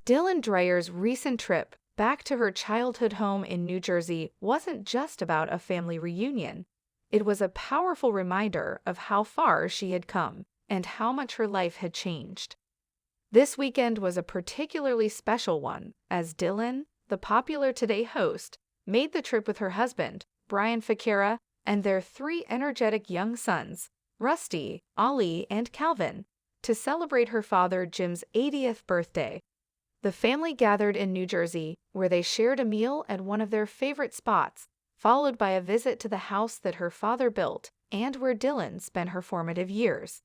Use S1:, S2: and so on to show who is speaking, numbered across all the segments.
S1: Dylan Dreyer's recent trip back to her childhood home in New Jersey wasn't just about a family reunion. It was a powerful reminder of how far she had come and how much her life had changed. This weekend was a particularly special one, as Dylan, the popular Today host, made the trip with her husband, Brian Fakira, and their three energetic young sons, Rusty, Ollie, and Calvin, to celebrate her father Jim's 80th birthday. The family gathered in New Jersey, where they shared a meal at one of their favorite spots, followed by a visit to the house that her father built and where Dylan spent her formative years.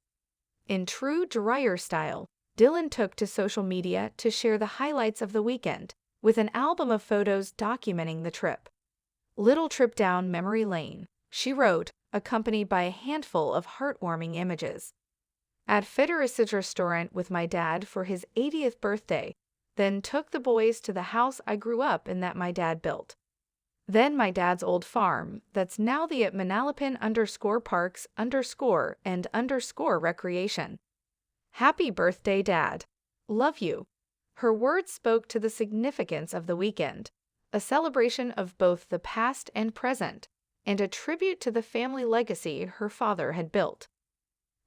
S1: In true Dreyer style, Dylan took to social media to share the highlights of the weekend, with an album of photos documenting the trip. "Little trip down memory lane," she wrote, accompanied by a handful of heartwarming images. "At Federacid's restaurant with my dad for his 80th birthday, then took the boys to the house I grew up in that my dad built. Then my dad's old farm, that's now the at Manalapan_parks_and_recreation. Happy birthday, Dad. Love you." Her words spoke to the significance of the weekend, a celebration of both the past and present, and a tribute to the family legacy her father had built.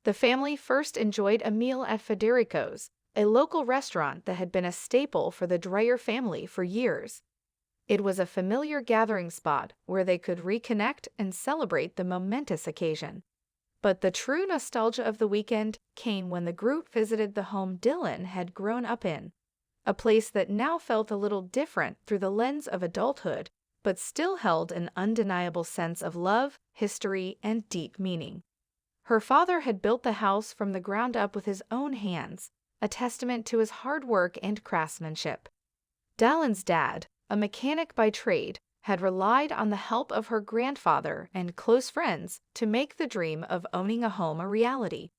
S1: The family first enjoyed a meal at Federico's, a local restaurant that had been a staple for the Dreyer family for years. It was a familiar gathering spot where they could reconnect and celebrate the momentous occasion. But the true nostalgia of the weekend came when the group visited the home Dylan had grown up in, a place that now felt a little different through the lens of adulthood, but still held an undeniable sense of love, history, and deep meaning. Her father had built the house from the ground up with his own hands, a testament to his hard work and craftsmanship. Dylan's dad, a mechanic by trade, had relied on the help of her grandfather and close friends to make the dream of owning a home a reality.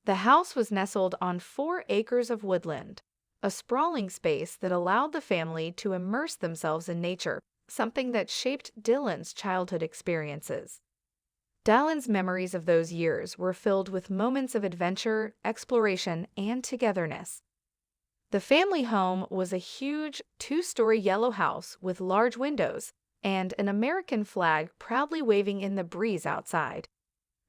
S1: The house was nestled on 4 acres of woodland, a sprawling space that allowed the family to immerse themselves in nature, something that shaped Dylan's childhood experiences. Dylan's memories of those years were filled with moments of adventure, exploration, and togetherness. The family home was a huge 2-story yellow house with large windows and an American flag proudly waving in the breeze outside.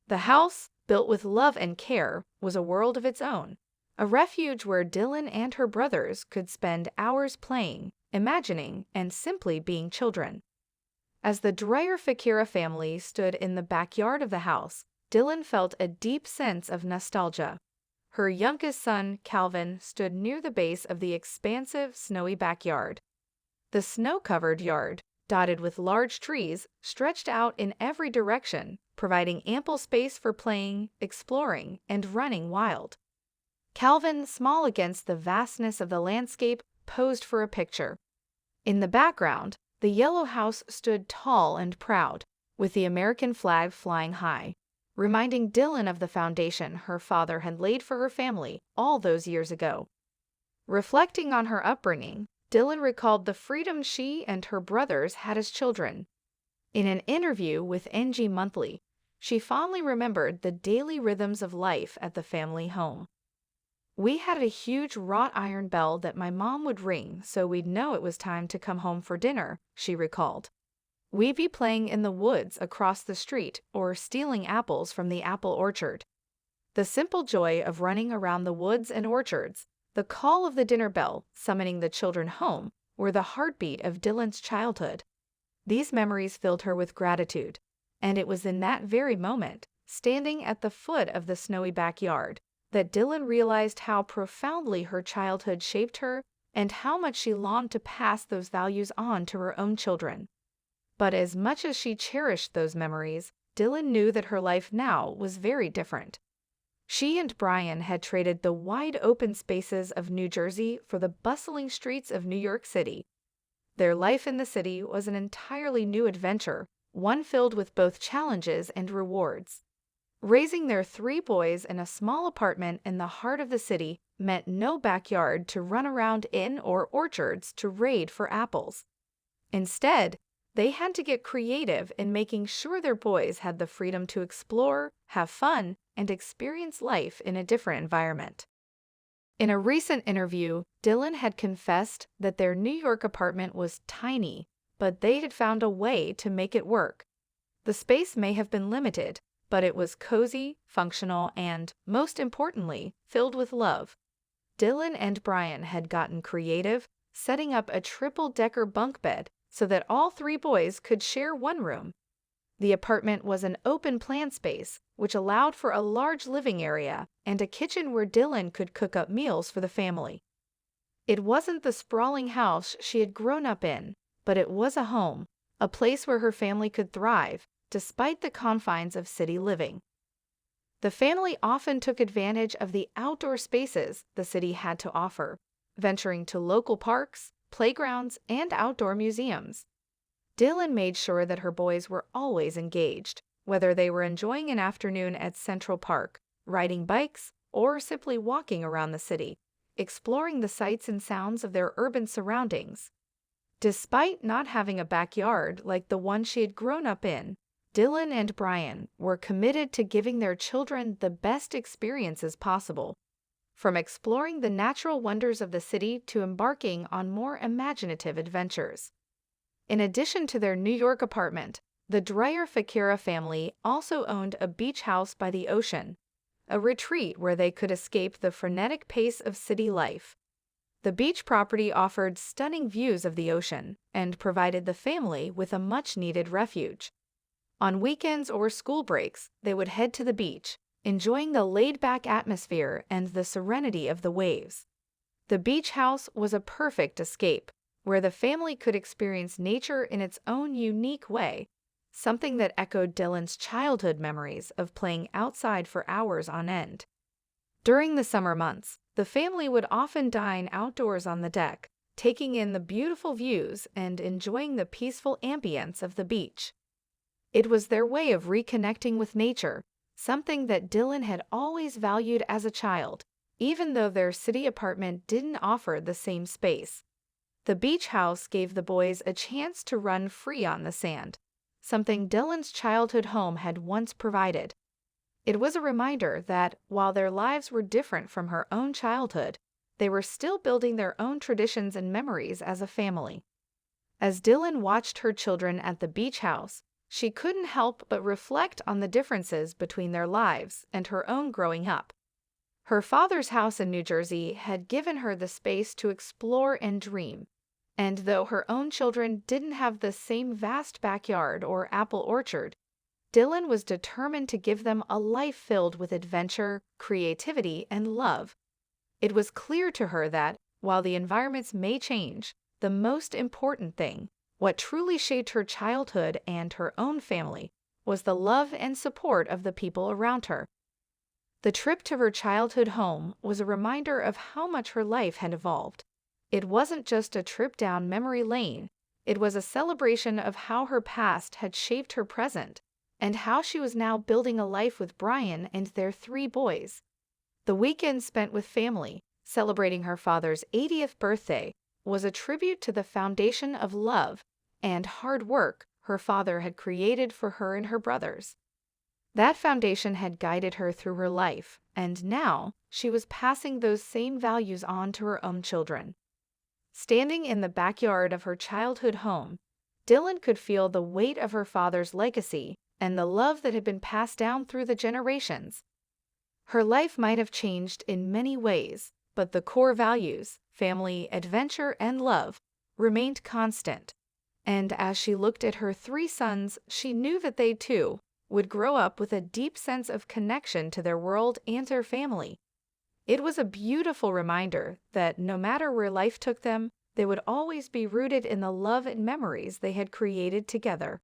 S1: The house, built with love and care, was a world of its own, a refuge where Dylan and her brothers could spend hours playing, imagining, and simply being children. As the Dreyer Fakira family stood in the backyard of the house, Dylan felt a deep sense of nostalgia. Her youngest son, Calvin, stood near the base of the expansive, snowy backyard. The snow-covered yard, dotted with large trees, stretched out in every direction, providing ample space for playing, exploring, and running wild. Calvin, small against the vastness of the landscape, posed for a picture. In the background, the yellow house stood tall and proud, with the American flag flying high, reminding Dylan of the foundation her father had laid for her family all those years ago. Reflecting on her upbringing, Dylan recalled the freedom she and her brothers had as children. In an interview with NG Monthly, she fondly remembered the daily rhythms of life at the family home. "We had a huge wrought iron bell that my mom would ring so we'd know it was time to come home for dinner," she recalled. "We'd be playing in the woods across the street or stealing apples from the apple orchard. The simple joy of running around the woods and orchards, the call of the dinner bell summoning the children home, were the heartbeat of Dylan's childhood." These memories filled her with gratitude, and it was in that very moment, standing at the foot of the snowy backyard, that Dylan realized how profoundly her childhood shaped her and how much she longed to pass those values on to her own children. But as much as she cherished those memories, Dylan knew that her life now was very different. She and Brian had traded the wide open spaces of New Jersey for the bustling streets of New York City. Their life in the city was an entirely new adventure, one filled with both challenges and rewards. Raising their 3 boys in a small apartment in the heart of the city meant no backyard to run around in or orchards to raid for apples. Instead, they had to get creative in making sure their boys had the freedom to explore, have fun, and experience life in a different environment. In a recent interview, Dylan had confessed that their New York apartment was tiny, but they had found a way to make it work. The space may have been limited, but it was cozy, functional, and, most importantly, filled with love. Dylan and Brian had gotten creative, setting up a triple-decker bunk bed so that all three boys could share one room. The apartment was an open-plan space, which allowed for a large living area and a kitchen where Dylan could cook up meals for the family. It wasn't the sprawling house she had grown up in, but it was a home, a place where her family could thrive, despite the confines of city living. The family often took advantage of the outdoor spaces the city had to offer, venturing to local parks, playgrounds, and outdoor museums. Dylan made sure that her boys were always engaged, whether they were enjoying an afternoon at Central Park, riding bikes, or simply walking around the city, exploring the sights and sounds of their urban surroundings. Despite not having a backyard like the one she had grown up in, Dylan and Brian were committed to giving their children the best experiences possible, from exploring the natural wonders of the city to embarking on more imaginative adventures. In addition to their New York apartment, the Dreyer family also owned a beach house by the ocean, a retreat where they could escape the frenetic pace of city life. The beach property offered stunning views of the ocean and provided the family with a much-needed refuge. On weekends or school breaks, they would head to the beach, enjoying the laid-back atmosphere and the serenity of the waves. The beach house was a perfect escape, where the family could experience nature in its own unique way, something that echoed Dylan's childhood memories of playing outside for hours on end. During the summer months, the family would often dine outdoors on the deck, taking in the beautiful views and enjoying the peaceful ambience of the beach. It was their way of reconnecting with nature, something that Dylan had always valued as a child, even though their city apartment didn't offer the same space. The beach house gave the boys a chance to run free on the sand, something Dylan's childhood home had once provided. It was a reminder that, while their lives were different from her own childhood, they were still building their own traditions and memories as a family. As Dylan watched her children at the beach house, she couldn't help but reflect on the differences between their lives and her own growing up. Her father's house in New Jersey had given her the space to explore and dream, and though her own children didn't have the same vast backyard or apple orchard, Dylan was determined to give them a life filled with adventure, creativity, and love. It was clear to her that, while the environments may change, the most important thing, what truly shaped her childhood and her own family, was the love and support of the people around her. The trip to her childhood home was a reminder of how much her life had evolved. It wasn't just a trip down memory lane, it was a celebration of how her past had shaped her present, and how she was now building a life with Brian and their three boys. The weekend spent with family, celebrating her father's 80th birthday, was a tribute to the foundation of love and hard work her father had created for her and her brothers. That foundation had guided her through her life, and now she was passing those same values on to her own children. Standing in the backyard of her childhood home, Dylan could feel the weight of her father's legacy and the love that had been passed down through the generations. Her life might have changed in many ways, but the core values, family, adventure, and love, remained constant. And as she looked at her three sons, she knew that they, too, would grow up with a deep sense of connection to their world and their family. It was a beautiful reminder that no matter where life took them, they would always be rooted in the love and memories they had created together.